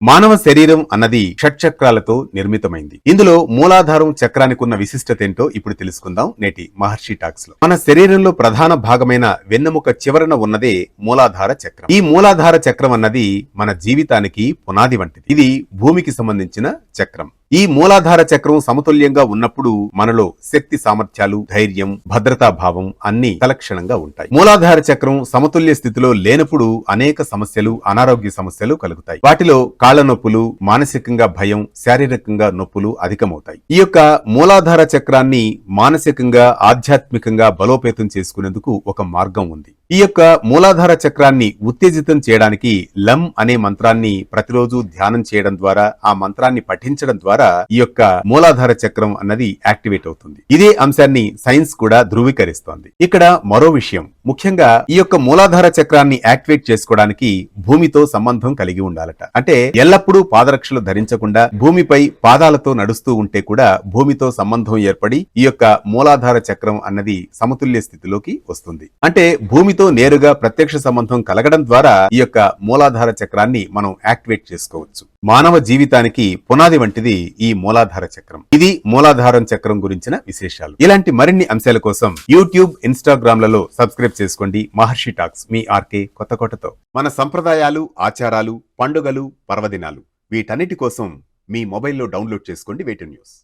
మానవ శరీరం అన్నది షట్చక్రాలతో నిర్మితమైంది. ఇందులో మూలాధారం చక్రానికి ఉన్న విశిష్టత ఏంటో ఇప్పుడు తెలుసుకుందాం నేటి మహర్షి టాక్స్ లో. మన శరీరంలో ప్రధాన భాగమైన వెన్నెముక చివరన ఉన్నదే మూలాధార చక్రం. ఈ మూలాధార చక్రం అన్నది మన జీవితానికి పునాది వంటిది. ఇది భూమికి సంబంధించిన చక్రం. ఈ మూలాధార చక్రం సమతుల్యంగా ఉన్నప్పుడు మనలో శక్తి సామర్థ్యాలు, ధైర్యం, భద్రతా భావం అన్ని తలక్షణంగా ఉంటాయి. మూలాధార చక్రం సమతుల్య స్థితిలో లేనప్పుడు అనేక సమస్యలు, అనారోగ్య సమస్యలు కలుగుతాయి. వాటిలో కాళ్ల నొప్పులు, మానసికంగా భయం, శారీరకంగా నొప్పులు అధికమవుతాయి. ఈ యొక్క మూలాధార చక్రాన్ని మానసికంగా, ఆధ్యాత్మికంగా బలోపేతం చేసుకునేందుకు ఒక మార్గం ఉంది. ఈ యొక్క మూలాధార చక్రాన్ని ఉత్తేజితం చేయడానికి లం అనే మంత్రాన్ని ప్రతిరోజు ధ్యానం చేయడం ద్వారా, ఆ మంత్రాన్ని పఠించడం ద్వారా ఈ యొక్క మూలాధార చక్రం అన్నది యాక్టివేట్ అవుతుంది. ఇదే అంశాన్ని సైన్స్ కూడా ధృవీకరిస్తోంది. ఇక్కడ మరో విషయం, ముఖ్యంగా ఈ యొక్క మూలాధార చక్రాన్ని యాక్టివేట్ చేసుకోవడానికి భూమితో సంబంధం కలిగి ఉండాలట. అంటే ఎల్లప్పుడూ పాదరక్షలు ధరించకుండా భూమిపై పాదాలతో నడుస్తూ ఉంటే కూడా భూమితో సంబంధం ఏర్పడి ఈ యొక్క మూలాధార చక్రం అన్నది సమతుల్య స్థితిలోకి వస్తుంది. అంటే భూమితో నేరుగా ప్రత్యక్ష సంబంధం కలగడం ద్వారా ఈ యొక్క మూలాధార చక్రాన్ని మనం యాక్టివేట్ చేసుకోవచ్చు. మానవ జీవితానికి పునాది వంటిది ఈ మూలాధార చక్రం. ఇది మూలాధారం చక్రం గురించిన విశేషాలు. ఇలాంటి మరిన్ని అంశాల కోసం యూట్యూబ్, ఇన్స్టాగ్రామ్ లలో సబ్స్క్రైబ్ చేసుకోండి. మహర్షి టాక్స్, మీ ఆర్కే కొత్తకోటతో. మన సంప్రదాయాలు, ఆచారాలు, పండుగలు, పర్వదినాలు వీటన్నిటి కోసం మీ మొబైల్లో డౌన్లోడ్ చేసుకోండి వేటు న్యూస్.